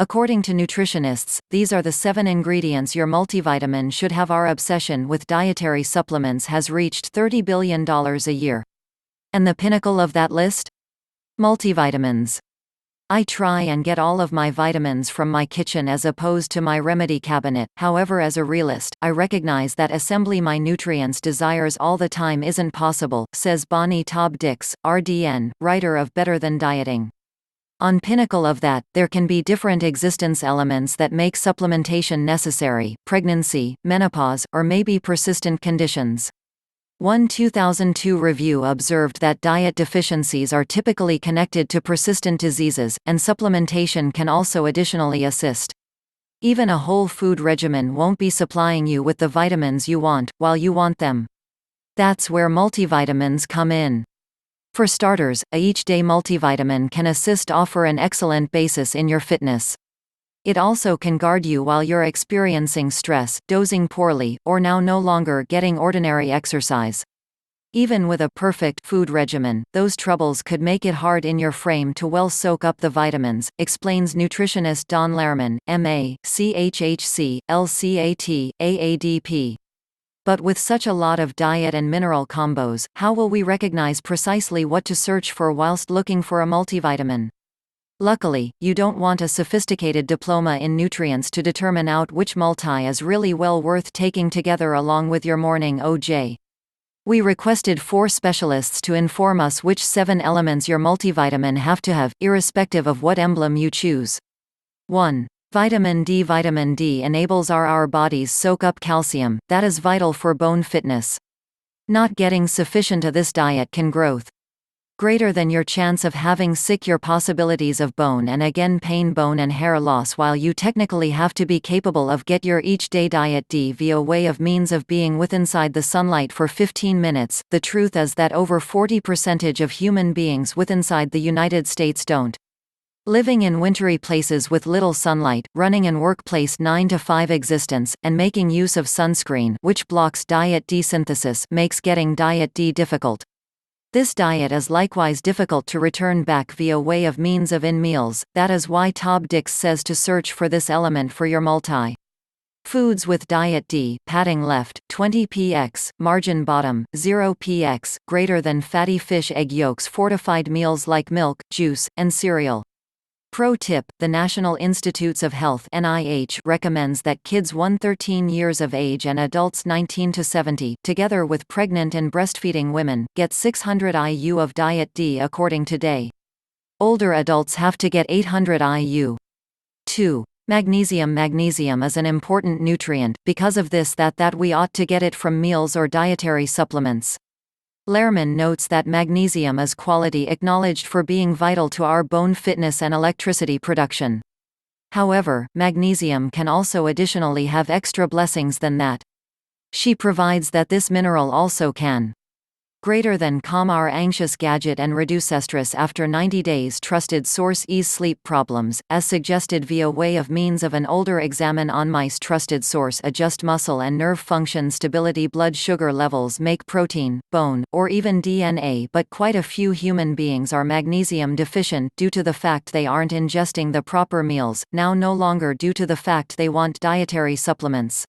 According to nutritionists, these are the 7 ingredients your multivitamin should have. Our obsession with dietary supplements has reached $30 billion a year. And the pinnacle of that list? Multivitamins. I try and get all of my vitamins from my kitchen as opposed to my remedy cabinet. However, as a realist, I recognize that assembly my nutrients desires all the time isn't possible, says Bonnie Taub-Dix, RDN, writer of Better Than Dieting. On pinnacle of that, there can be different existence elements that make supplementation necessary: pregnancy, menopause, or maybe persistent conditions. One 2002 review observed that diet deficiencies are typically connected to persistent diseases, and supplementation can also additionally assist. Even a whole food regimen won't be supplying you with the vitamins you want, while you want them. That's where multivitamins come in. For starters, a each-day multivitamin can offer an excellent basis in your fitness. It also can guard you while you're experiencing stress, dozing poorly, or now no longer getting ordinary exercise. Even with a perfect food regimen, those troubles could make it hard in your frame to well soak up the vitamins, explains nutritionist Don Lerman, MA, CHHC, LCAT, AADP. But with such a lot of diet and mineral combos, how will we recognize precisely what to search for whilst looking for a multivitamin? Luckily, you don't want a sophisticated diploma in nutrients to determine out which multi is really well worth taking together along with your morning OJ. We requested 4 specialists to inform us which 7 elements your multivitamin have to have, irrespective of what emblem you choose. 1. Vitamin D. Vitamin D enables our bodies soak up calcium, that is vital for bone fitness. Not getting sufficient of this diet can growth greater than your chance of having sick, your possibilities of bone and again pain, bone and hair loss, while you technically have to be capable of get your each day diet D via way of means of being withinside the sunlight for 15 minutes. The truth is that over 40% of human beings withinside the United States don't. Living in wintry places with little sunlight, running an workplace 9 to 5 existence, and making use of sunscreen, which blocks diet D synthesis, makes getting diet D difficult. This diet is likewise difficult to return back via way of means of in meals. That is why Taub-Dix says to search for this element for your multi. Foods with diet D, padding left, 20px, margin bottom, 0px, greater than fatty fish, egg yolks, fortified meals like milk, juice, and cereal. Pro tip: the National Institutes of Health (NIH) recommends that kids 13 years of age and adults 19 to 70, together with pregnant and breastfeeding women, get 600 IU of diet D according to Day. Older adults have to get 800 IU. 2. Magnesium. Magnesium is an important nutrient, because of this that we ought to get it from meals or dietary supplements. Lerman notes that magnesium is quality acknowledged for being vital to our bone fitness and electricity production. However, magnesium can also additionally have extra blessings than that. She provides that this mineral also can greater than calm our anxious gadget and reduce stress after 90 days. Trusted source: ease sleep problems, as suggested via way of means of an older examine on mice. Trusted source: adjust muscle and nerve function stability, blood sugar levels, make protein, bone, or even DNA. But quite a few human beings are magnesium deficient due to the fact they aren't ingesting the proper meals, now no longer due to the fact they want dietary supplements.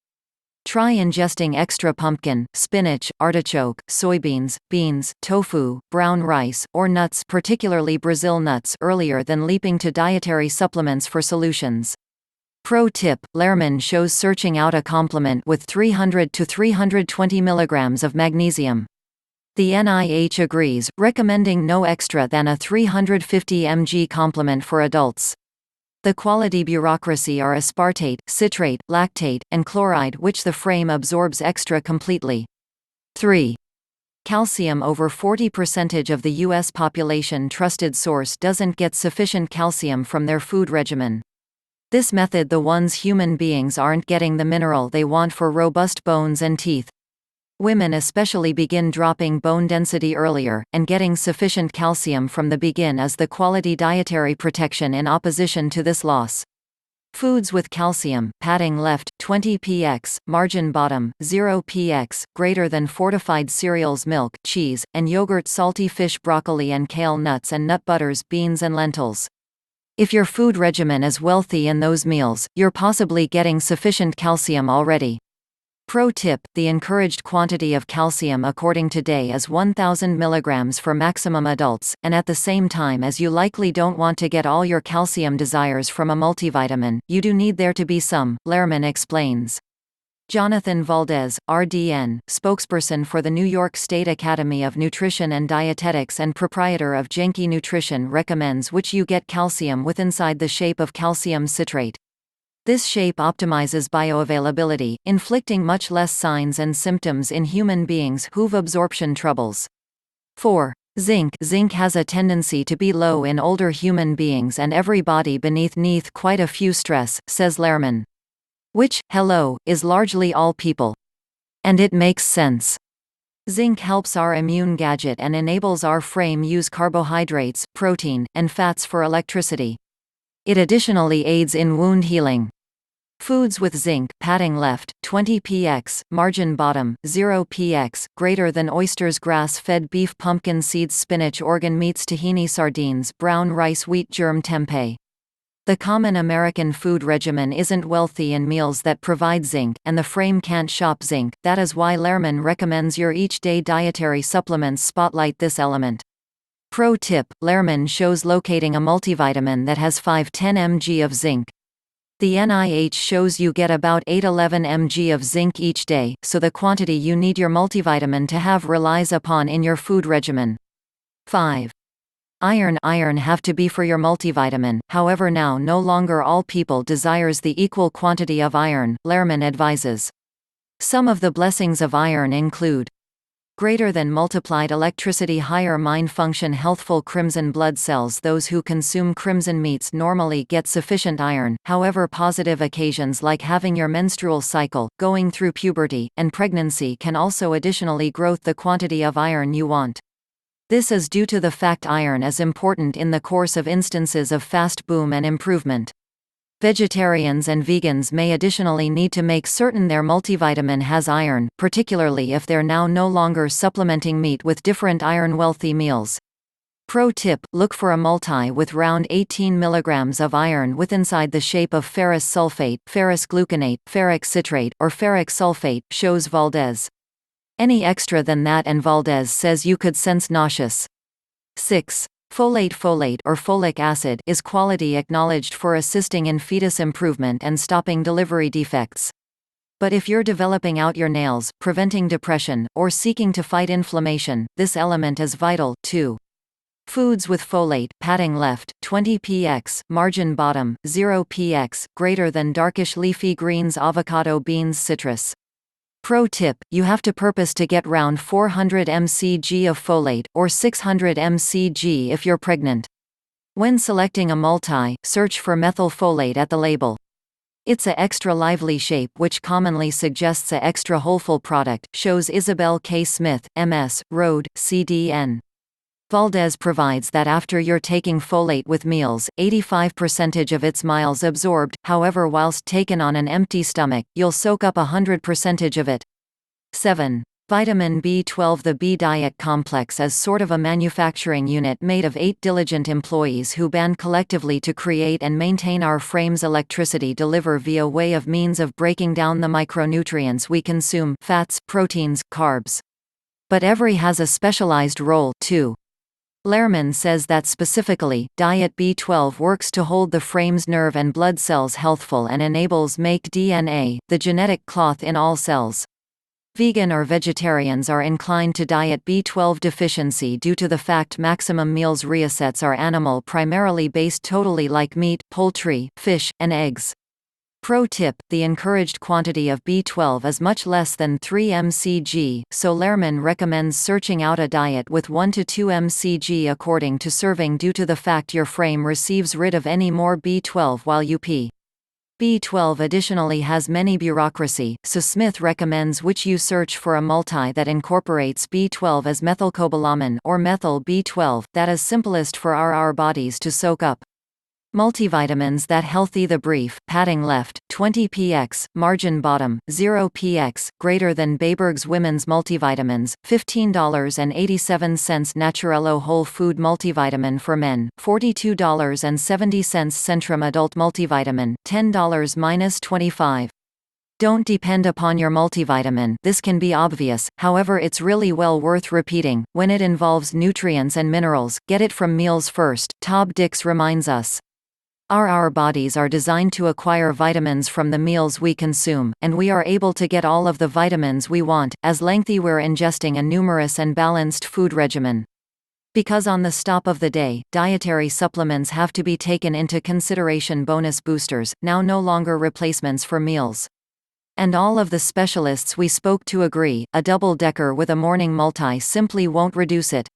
Try ingesting extra pumpkin, spinach, artichoke, soybeans, beans, tofu, brown rice, or nuts, particularly Brazil nuts, earlier than leaping to dietary supplements for solutions. Pro tip: Lerman shows searching out a complement with 300 to 320 mg of magnesium. The NIH agrees, recommending no extra than a 350 mg complement for adults. The quality bureaucracy are aspartate, citrate, lactate, and chloride, which the frame absorbs extra completely. 3. Calcium. Over 40% of the U.S. population. Trusted source: doesn't get sufficient calcium from their food regimen. This method: the ones human beings aren't getting the mineral they want for robust bones and teeth. Women especially begin dropping bone density earlier, and getting sufficient calcium from the begin is the quality dietary protection in opposition to this loss. Foods with calcium: padding left, 20px, margin bottom, 0px, greater than fortified cereals, milk, cheese, and yogurt, salty fish, broccoli and kale, nuts and nut butters, beans and lentils. If your food regimen is wealthy in those meals, you're possibly getting sufficient calcium already. Pro tip: the encouraged quantity of calcium according to Day is 1000 mg for maximum adults, and at the same time, as you likely don't want to get all your calcium desires from a multivitamin, you do need there to be some, Lehrman explains. Jonathan Valdez, RDN, spokesperson for the New York State Academy of Nutrition and Dietetics and proprietor of Genki Nutrition, recommends which you get calcium with inside the shape of calcium citrate. This shape optimizes bioavailability, inflicting much less signs and symptoms in human beings who've absorption troubles. 4. Zinc. Zinc has a tendency to be low in older human beings and every body beneath quite a few stress, says Lehrman. Which, hello, is largely all people. And it makes sense. Zinc helps our immune gadget and enables our frame use carbohydrates, protein, and fats for electricity. It additionally aids in wound healing. Foods with zinc, padding left, 20 px, margin bottom, 0 px, greater than oysters, grass-fed beef, pumpkin seeds, spinach, organ meats, tahini, sardines, brown rice, wheat germ, tempeh. The common American food regimen isn't wealthy in meals that provide zinc, and the frame can't shop zinc. That is why Lehrman recommends your each-day dietary supplements spotlight this element. Pro tip: Lehrman shows locating a multivitamin that has 5-10 mg of zinc. The NIH shows you get about 8-11 mg of zinc each day, so the quantity you need your multivitamin to have relies upon in your food regimen. 5. Iron have to be for your multivitamin, however now no longer all people desires the equal quantity of iron, Lehrman advises. Some of the blessings of iron include greater than multiplied electricity, higher mind function, healthful crimson blood cells. Those who consume crimson meats normally get sufficient iron, however positive occasions like having your menstrual cycle, going through puberty, and pregnancy can also additionally growth the quantity of iron you want. This is due to the fact iron is important in the course of instances of fast boom and improvement. Vegetarians and vegans may additionally need to make certain their multivitamin has iron, particularly if they're now no longer supplementing meat with different iron-wealthy meals. Pro tip: look for a multi with round 18 mg of iron with inside the shape of ferrous sulfate, ferrous gluconate, ferric citrate, or ferric sulfate, shows Valdez. Any extra than that, and Valdez says you could sense nauseous. 6. Folate or folic acid is quality acknowledged for assisting in fetus improvement and stopping delivery defects. But if you're developing out your nails, preventing depression, or seeking to fight inflammation, this element is vital, too. Foods with folate, padding left, 20 px, margin bottom, 0 px, greater than darkish leafy greens, avocado, beans, citrus. Pro tip: you have to purpose to get round 400 mcg of folate, or 600 mcg if you're pregnant. When selecting a multi, search for methylfolate at the label. It's a extra lively shape which commonly suggests a extra wholeful product, shows Isabel K. Smith, MS, Rhode, CDN. Valdez provides that after you're taking folate with meals, 85% of its miles absorbed, however whilst taken on an empty stomach, you'll soak up 100% of it. 7. Vitamin B12. The B diet complex is sort of a manufacturing unit made of 8 diligent employees who band collectively to create and maintain our frame's electricity deliver via way of means of breaking down the micronutrients we consume, fats, proteins, carbs. But every has a specialized role, too. Lehrman says that specifically, diet B12 works to hold the frame's nerve and blood cells healthful and enables make DNA, the genetic cloth in all cells. Vegan or vegetarians are inclined to diet B12 deficiency due to the fact maximum meals resets are animal primarily based, totally like meat, poultry, fish, and eggs. Pro tip: the encouraged quantity of B12 is much less than 3 mcg, so Lehrman recommends searching out a diet with 1 to 2 mcg according to serving due to the fact your frame receives rid of any more B12 while you pee. B12 additionally has many bureaucracy, so Smith recommends which you search for a multi that incorporates B12 as methylcobalamin or methyl B12, that is simplest for our bodies to soak up. Multivitamins that healthy. The brief, padding left, 20 px, margin bottom, 0 px, greater than Bayberg's Women's Multivitamins, $15.87. Naturello Whole Food Multivitamin for Men, $42.70. Centrum Adult Multivitamin, $10-25. Don't depend upon your multivitamin. This can be obvious, however it's really well worth repeating. When it involves nutrients and minerals, get it from meals first, Tob Dix reminds us. Our bodies are designed to acquire vitamins from the meals we consume, and we are able to get all of the vitamins we want, as lengthy we're ingesting a numerous and balanced food regimen. Because on the stop of the day, dietary supplements have to be taken into consideration. Bonus boosters, now no longer replacements for meals. And all of the specialists we spoke to agree, a double-decker with a morning multi simply won't reduce it.